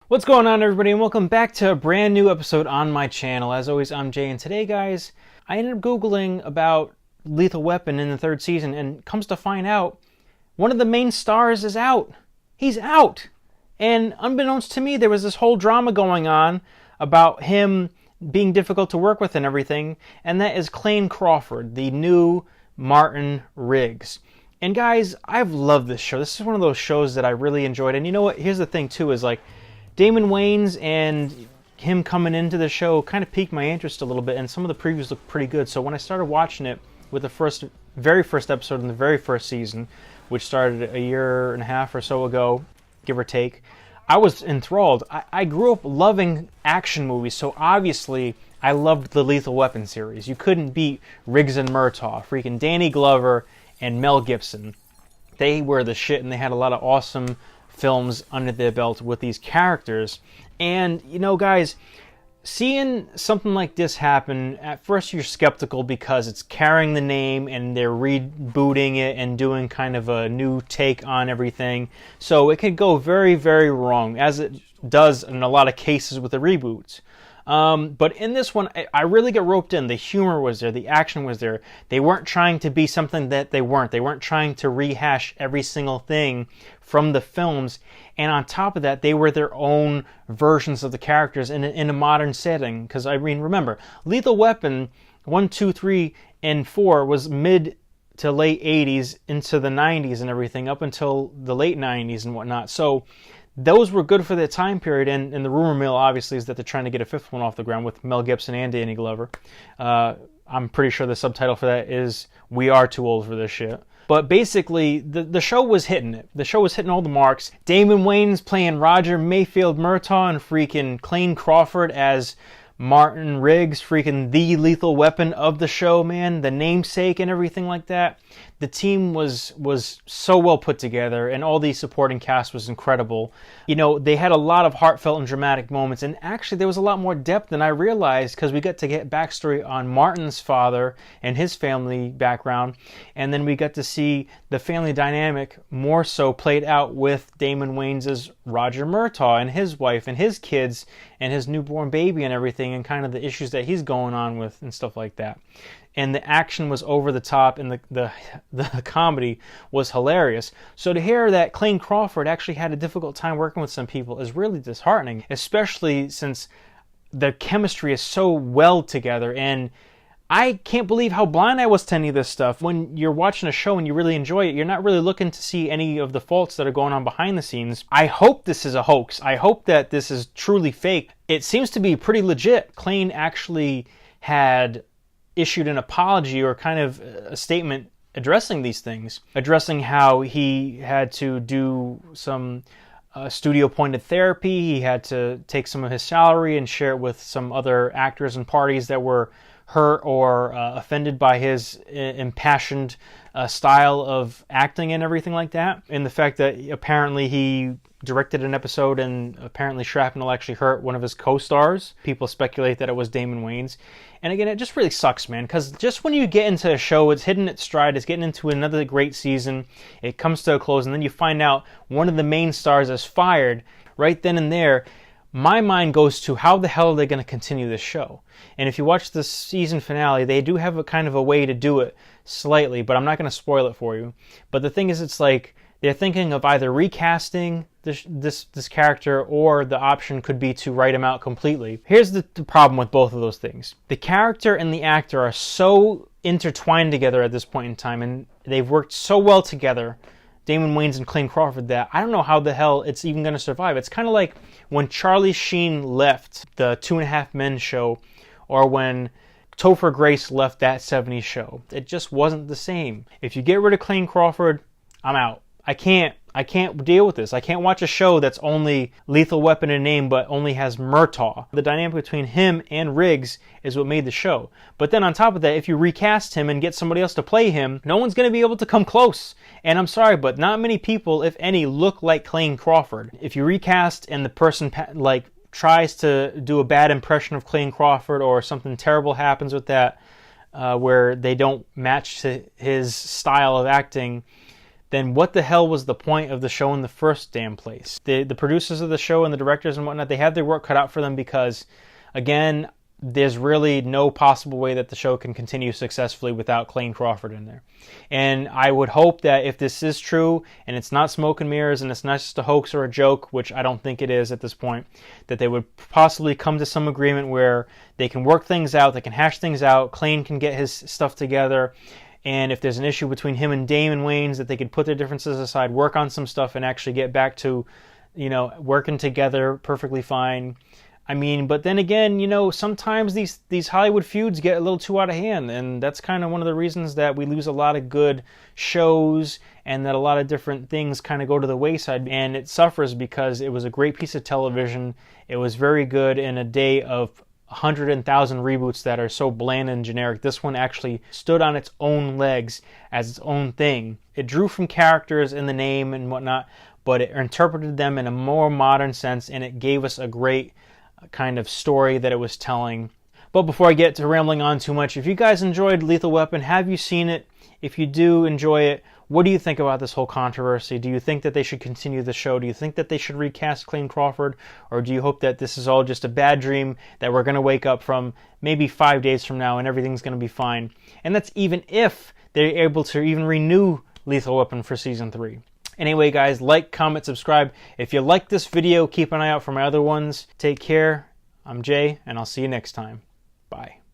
What's going on, everybody, and welcome back to a brand new episode on my channel. As always, I'm Jay, and today, guys, I ended up Googling about Lethal Weapon in the third season, and comes to find out, one of the main stars is out. He's out! And unbeknownst to me, there was this whole drama going on about him being difficult to work with and everything, and that is Clayne Crawford, the new Martin Riggs. And guys, I've loved this show. This is one of those shows that I really enjoyed, and you know what? Here's the thing, too, is like, Damon Wayans and him coming into the show kind of piqued my interest a little bit, and some of the previews looked pretty good. So when I started watching it with the very first episode in the very first season, which started a year and a half or so ago, give or take, I was enthralled. I grew up loving action movies, so obviously I loved the Lethal Weapon series. You couldn't beat Riggs and Murtaugh, freaking Danny Glover and Mel Gibson. They were the shit, and they had a lot of awesome films under their belt with these characters. And you know, guys, seeing something like this happen, at first you're skeptical because it's carrying the name and they're rebooting it and doing kind of a new take on everything, so it could go very, very wrong, as it does in a lot of cases with the reboots. But in this one, I really got roped in. The humor was there. The action was there. They weren't trying to be something that they weren't. They weren't trying to rehash every single thing from the films. And on top of that, they were their own versions of the characters in a modern setting. Because, I mean, remember, Lethal Weapon 1, 2, 3, and 4 was mid to late 80s into the 90s and everything, up until the late 90s and whatnot. So those were good for their time period, and the rumor mill obviously is that they're trying to get a fifth one off the ground with Mel Gibson and Danny Glover. I'm pretty sure the subtitle for that is "We Are Too Old for This Shit." But basically, the show was hitting it. The show was hitting all the marks. Damon Wayans playing Roger Mayfield Murtaugh, and freaking Clayne Crawford as Martin Riggs, freaking the Lethal Weapon of the show, man. The namesake and everything like that. The team was so well put together, and all the supporting cast was incredible. You know, they had a lot of heartfelt and dramatic moments, and actually there was a lot more depth than I realized, because we got to get backstory on Martin's father and his family background, and then we got to see the family dynamic more so played out with Damon Wayans' Roger Murtaugh and his wife and his kids and his newborn baby and everything, and kind of the issues that he's going on with and stuff like that. And the action was over the top, and the comedy was hilarious. So to hear that Clayne Crawford actually had a difficult time working with some people is really disheartening, especially since the chemistry is so well together. And I can't believe how blind I was to any of this stuff. When you're watching a show and you really enjoy it, you're not really looking to see any of the faults that are going on behind the scenes. I hope this is a hoax. I hope that this is truly fake. It seems to be pretty legit. Clayne actually had issued an apology, or kind of a statement addressing these things, addressing how he had to do some studio-appointed therapy. He had to take some of his salary and share it with some other actors and parties that were hurt or offended by his impassioned style of acting and everything like that. And the fact that apparently he directed an episode and apparently shrapnel actually hurt one of his co-stars. People speculate that it was Damon Wayans. And again, it just really sucks, man, because just when you get into a show, it's hitting its stride, it's getting into another great season, it comes to a close, and then you find out one of the main stars is fired right then and there. My mind goes to, how the hell are they going to continue this show? And if you watch the season finale, they do have a kind of a way to do it slightly, but I'm not going to spoil it for you. But the thing is, it's like they're thinking of either recasting this character, or the option could be to write him out completely. Here's the problem with both of those things. The character and the actor are so intertwined together at this point in time, and they've worked so well together, Damon Wayans and Clayne Crawford, that I don't know how the hell it's even going to survive. It's kind of like when Charlie Sheen left the 2.5 Men show, or when Topher Grace left That 70s Show. It just wasn't the same. If you get rid of Clayne Crawford, I'm out. I can't deal with this. I can't watch a show that's only Lethal Weapon in name but only has Murtaugh. The dynamic between him and Riggs is what made the show. But then on top of that, if you recast him and get somebody else to play him, no one's going to be able to come close. And I'm sorry, but not many people, if any, look like Clayne Crawford. If you recast and the person tries to do a bad impression of Clayne Crawford, or something terrible happens with that, where they don't match to his style of acting, then what the hell was the point of the show in the first damn place? The producers of the show and the directors and whatnot, they have their work cut out for them because, again, there's really no possible way that the show can continue successfully without Clayne Crawford in there. And I would hope that if this is true, and it's not smoke and mirrors, and it's not just a hoax or a joke, which I don't think it is at this point, that they would possibly come to some agreement where they can work things out, they can hash things out, Clayne can get his stuff together, and if there's an issue between him and Damon Wayans, that they could put their differences aside, work on some stuff, and actually get back to, working together perfectly fine. I mean, but then again, sometimes these Hollywood feuds get a little too out of hand, and that's kind of one of the reasons that we lose a lot of good shows and that a lot of different things kind of go to the wayside, and it suffers because it was a great piece of television. It was very good in a day of 100,000 reboots that are so bland and generic. This one actually stood on its own legs as its own thing. It drew from characters in the name and whatnot, but it interpreted them in a more modern sense, and it gave us a great kind of story that it was telling. But before I get to rambling on too much, if you guys enjoyed Lethal Weapon, have you seen it? If you do enjoy it, what do you think about this whole controversy? Do you think that they should continue the show? Do you think that they should recast Clayne Crawford? Or do you hope that this is all just a bad dream that we're going to wake up from maybe 5 days from now and everything's going to be fine? And that's even if they're able to even renew Lethal Weapon for Season 3. Anyway, guys, like, comment, subscribe. If you like this video, keep an eye out for my other ones. Take care. I'm Jay, and I'll see you next time. Bye.